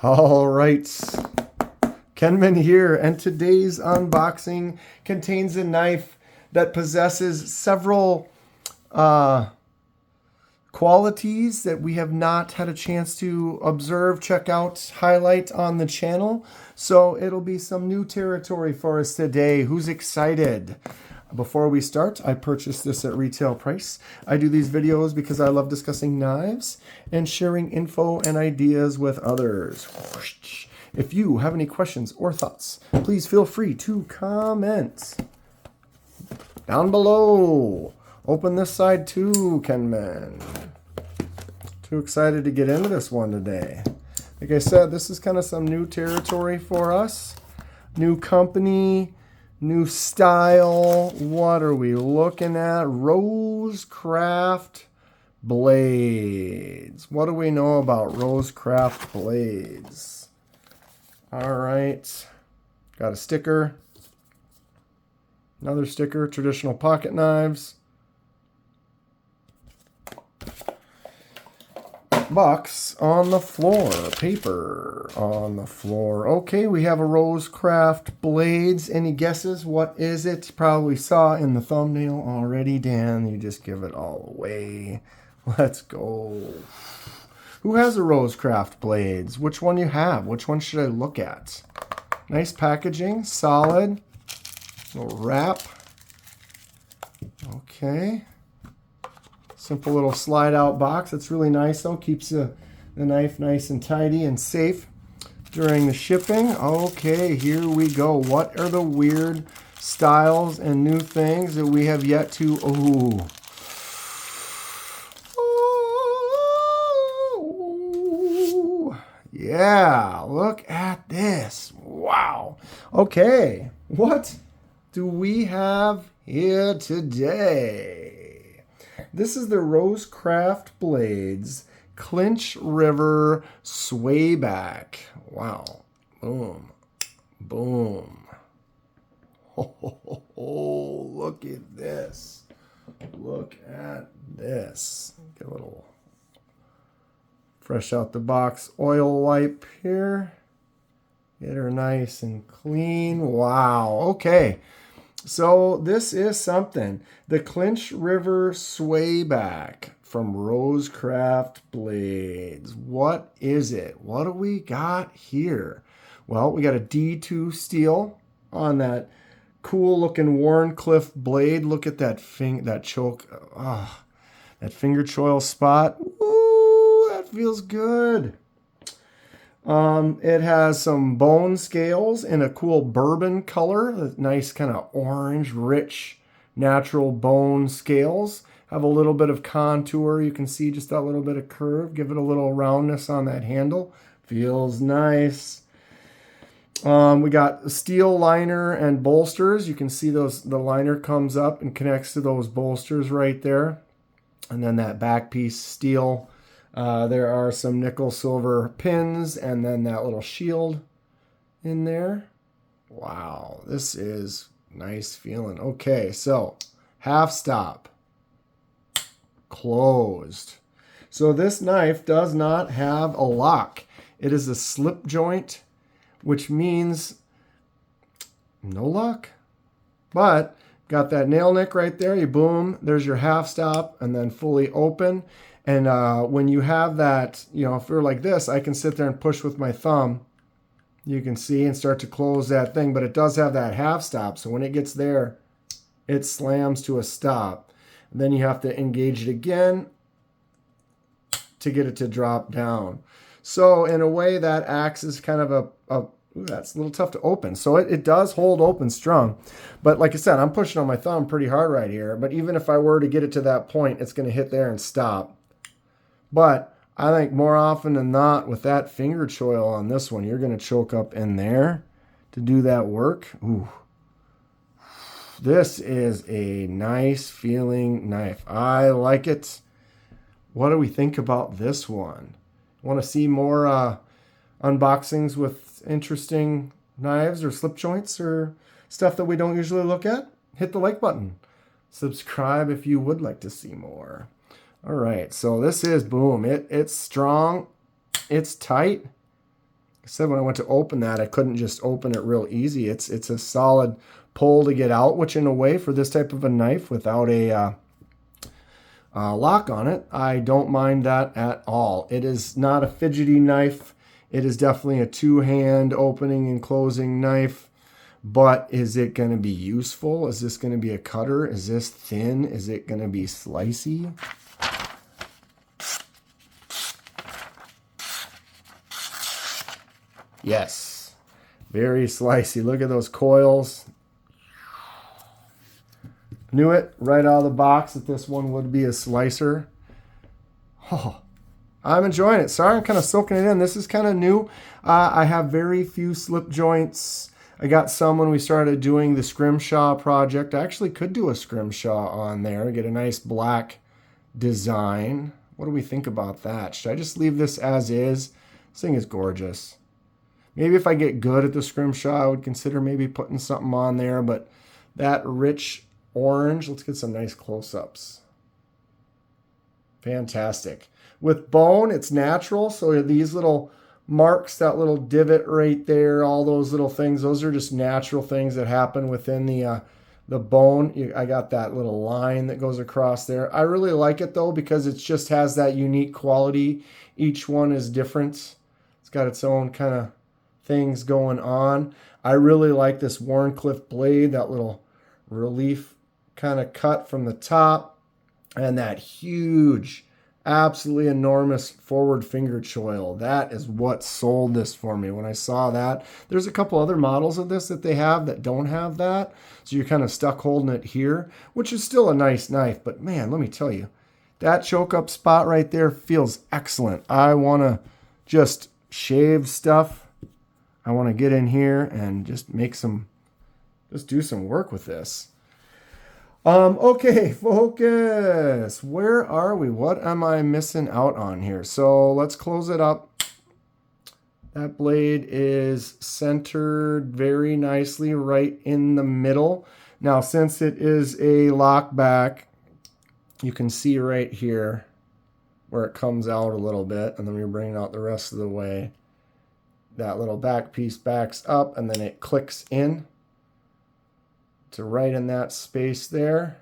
All right, Kenman here, and today's unboxing contains a knife that possesses several qualities that we have not had a chance to observe, check out, highlight on the channel. So it'll be some new territory for us today. Who's excited? Before we start, I purchased this at retail price. I do these videos because I love discussing knives and sharing info and ideas with others. If you have any questions or thoughts, please feel free to comment down below. Open this side too, Kenman. Too excited to get into this one today. Like I said, this is kind of some new territory for us. New company. New style. What are we looking at? Rosecraft blades. What do we know about Rosecraft blades? All right. Got a sticker. Another sticker. Traditional pocket knives. Box on the floor, paper on the floor. Okay, we have a Rosecraft blades. Any guesses? What is it? You probably saw in the thumbnail already, Dan. You just give it all away. Let's go. Who has a Rosecraft blades? Which one you have? Which one should I look at? Nice packaging, solid. Little wrap. Okay. Simple little slide out box. It's really nice though. Keeps the knife nice and tidy and safe during the shipping. Okay, here we go. What are the weird styles and new things that we have yet to... Oh, yeah, look at this. Wow. Okay, what do we have here today? This is the Rosecraft Blades Clinch River Swayback. Wow. Boom. Boom. Oh, look at this. Look at this. Get a little fresh out the box oil wipe here. Get her nice and clean. Wow. Okay. So this is something. The Clinch River Swayback from Rosecraft Blades. What is it? What do we got here? Well, we got a D2 steel on that cool looking Warncliffe blade. Look at that choke. That finger choil spot. Ooh, that feels good. It has some bone scales in a cool bourbon color. A nice kind of orange, rich, natural bone scales. Have a little bit of contour. You can see just that little bit of curve. Give it a little roundness on that handle. Feels nice. We got a steel liner and bolsters. You can see the liner comes up and connects to those bolsters right there. And then that back piece, steel. There are some nickel silver pins and then that little shield in there. Wow, this is nice feeling. Okay, so half stop. Closed. So this knife does not have a lock. It is a slip joint, which means no lock. But got that nail nick right there. You boom, there's your half stop and then fully open. And when you have that, if you're like this, I can sit there and push with my thumb. You can see and start to close that thing, but it does have that half stop. So when it gets there, it slams to a stop. And then you have to engage it again to get it to drop down. So in a way that acts as kind of ooh, that's a little tough to open. So it does hold open strong. But like I said, I'm pushing on my thumb pretty hard right here. But even if I were to get it to that point, it's going to hit there and stop. But I think more often than not, with that finger choil on this one, you're going to choke up in there to do that work. Ooh. This is a nice feeling knife. I like it. What do we think about this one? Want to see more unboxings with interesting knives or slip joints or stuff that we don't usually look at? Hit the like button. Subscribe if you would like to see more. All right, so this is boom. It's strong, it's tight, I said when I went to open that, I couldn't just open it real easy. It's a solid pull to get out, which in a way for this type of a knife without a lock on it, I don't mind that at all. It is not a fidgety knife. It is definitely a two-hand opening and closing knife. But is it going to be useful? Is this going to be a cutter? Is this thin? Is it going to be slicey? Yes. Very slicey. Look at those coils. Knew it right out of the box that this one would be a slicer. Oh, I'm enjoying it. Sorry, I'm kind of soaking it in. This is kind of new. I have very few slip joints. I got some when we started doing the scrimshaw project. I actually could do a scrimshaw on there, get a nice black design. What do we think about that? Should I just leave this as is? This thing is gorgeous. Maybe if I get good at the scrimshaw, I would consider maybe putting something on there, but that rich orange, let's get some nice close-ups. Fantastic. With bone, it's natural, so these little marks, that little divot right there, all those little things, those are just natural things that happen within the bone. I got that little line that goes across there. I really like it though because it just has that unique quality. Each one is different. It's got its own kind of things going on. I really like this Wharncliffe blade, that little relief kind of cut from the top, and that huge, absolutely enormous forward finger choil. That is what sold this for me when I saw that. There's a couple other models of this that they have that don't have that, so you're kind of stuck holding it here, which is still a nice knife, but man, let me tell you, that choke up spot right there feels excellent. I want to just shave stuff. I want to get in here and just do some work with this. Okay, focus. Where are we? What am I missing out on here? So let's close it up. That blade is centered very nicely right in the middle. Now, since it is a lock back, you can see right here where it comes out a little bit, and then we bring it out the rest of the way. That little back piece backs up, and then it clicks in to right in that space there.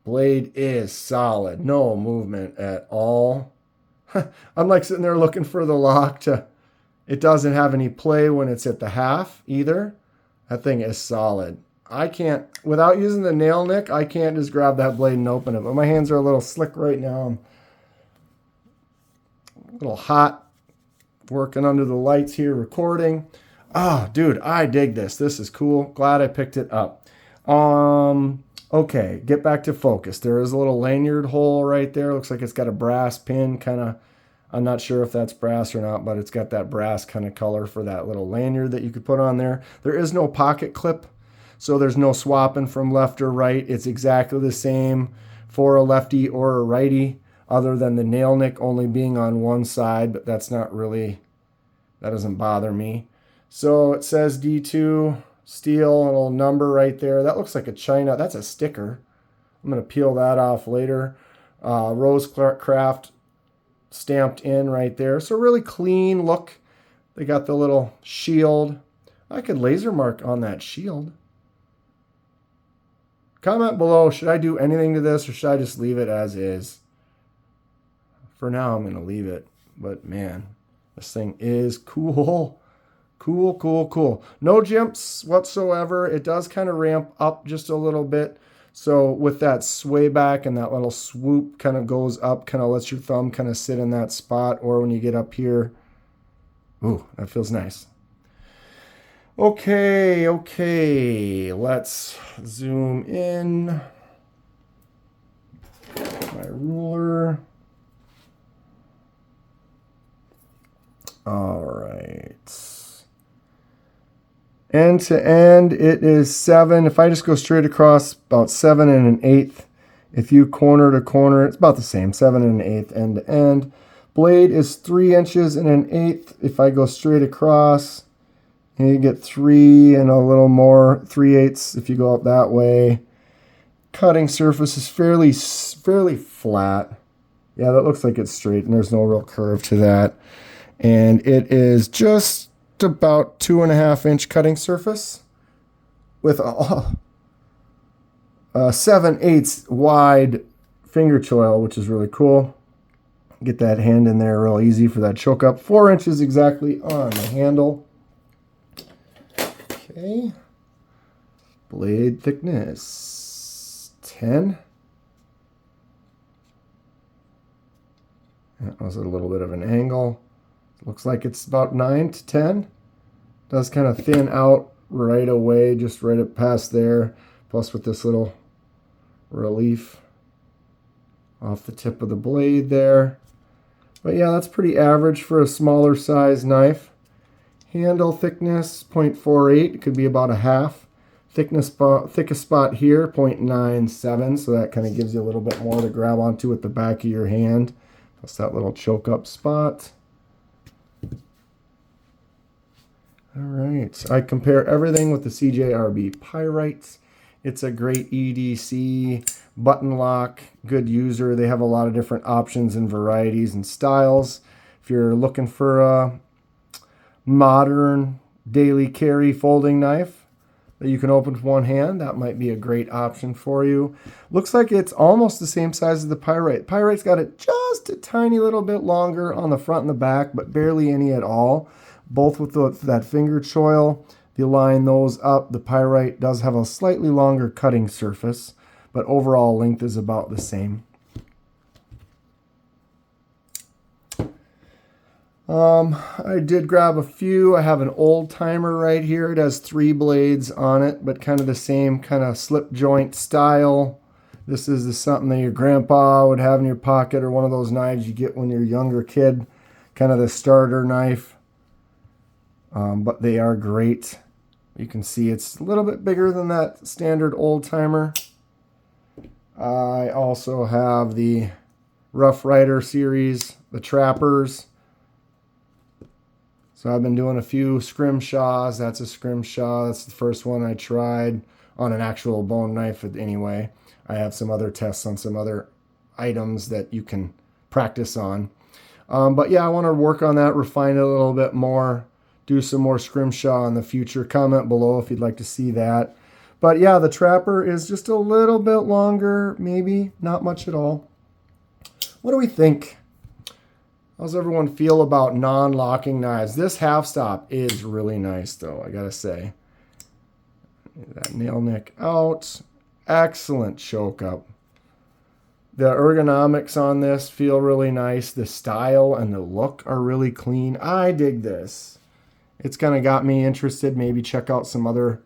Blade is solid, no movement at all. I'm like sitting there looking for the lock it doesn't have any play when it's at the half either. That thing is solid. I can't, without using the nail nick, I can't just grab that blade and open it. But my hands are a little slick right now. I'm a little hot working under the lights here recording. Oh, dude, I dig this. This is cool. Glad I picked it up. Okay, get back to focus. There is a little lanyard hole right there. Looks like it's got a brass pin kind of. I'm not sure if that's brass or not, but it's got that brass kind of color for that little lanyard that you could put on there. There is no pocket clip, so there's no swapping from left or right. It's exactly the same for a lefty or a righty, other than the nail nick only being on one side, but that's not really, that doesn't bother me. So it says D2 steel, a little number right there. That looks like a China. That's a sticker. I'm going to peel that off later. Rosecraft stamped in right there. So really clean look. They got the little shield. I could laser mark on that shield. Comment below, should I do anything to this or should I just leave it as is? For now, I'm going to leave it. But man, this thing is cool. Cool, cool, cool. No jimps whatsoever. It does kind of ramp up just a little bit. So with that sway back and that little swoop kind of goes up, kind of lets your thumb kind of sit in that spot. Or when you get up here, ooh, that feels nice. Okay, let's zoom in. My ruler. All right. End to end, it is 7. If I just go straight across, about 7 1/8. If you corner to corner, it's about the same, 7 1/8 end to end. Blade is 3 inches and 1/8. If I go straight across, you get 3 and a little more, 3/8 if you go up that way. Cutting surface is fairly flat. Yeah, that looks like it's straight and there's no real curve to that. And it is just about 2.5-inch cutting surface with a 7/8 wide finger choil, which is really cool. Get that hand in there real easy for that choke up. 4 inches exactly on the handle. Okay. Blade thickness 10. That was a little bit of an angle. Looks like it's about 9 to 10. Does kind of thin out right away, just right up past there. Plus with this little relief off the tip of the blade there. But yeah, that's pretty average for a smaller size knife. Handle thickness 0.48. It could be about a half. Thickest spot here 0.97. So that kind of gives you a little bit more to grab onto with the back of your hand. Plus that little choke up spot. All right, I compare everything with the CJRB Pyrites. It's a great EDC, button lock, good user. They have a lot of different options and varieties and styles. If you're looking for a modern daily carry folding knife that you can open with one hand, that might be a great option for you. Looks like it's almost the same size as the Pyrite. Pyrite's got it just a tiny little bit longer on the front and the back, but barely any at all. Both with that finger choil. If you line those up, the Pyrite does have a slightly longer cutting surface, but overall length is about the same. I did grab a few. I have an old timer right here. It has 3 blades on it, but kind of the same kind of slip joint style. This is something that your grandpa would have in your pocket, or one of those knives you get when you're a younger kid, kind of the starter knife. But they are great. You can see it's a little bit bigger than that standard old timer. I also have the Rough Rider series, the Trappers. So I've been doing a few scrimshaws. That's a scrimshaw. That's the first one I tried on an actual bone knife anyway. I have some other tests on some other items that you can practice on. But yeah, I want to work on that, refine it a little bit more. Do some more scrimshaw in the future. Comment below if you'd like to see that. But yeah, the Trapper is just a little bit longer, maybe not much at all. What do we think? How's everyone feel about non-locking knives? This half stop is really nice though, I gotta say. That nail nick out. Excellent choke up. The ergonomics on this feel really nice. The style and the look are really clean. I dig this. It's kind of got me interested. Maybe check out some other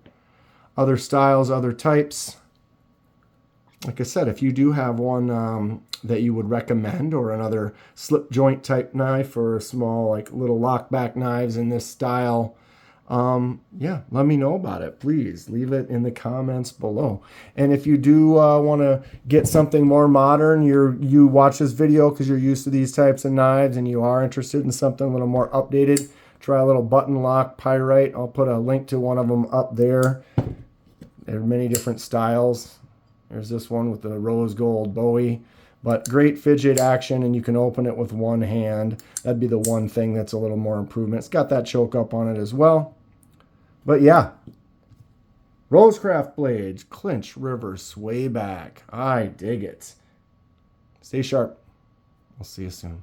styles, other types. Like I said, if you do have one that you would recommend, or another slip joint type knife, or a small like little lockback knives in this style, yeah, let me know about it. Please leave it in the comments below. And if you do want to get something more modern, you watch this video because you're used to these types of knives and you are interested in something a little more updated, try a little button lock Pyrite. I'll put a link to one of them up there. There are many different styles. There's this one with the rose gold Bowie. But great fidget action, and you can open it with one hand. That'd be the one thing that's a little more improvement. It's got that choke up on it as well. But yeah, Rosecraft blades, Clinch River Swayback. I dig it. Stay sharp. I'll see you soon.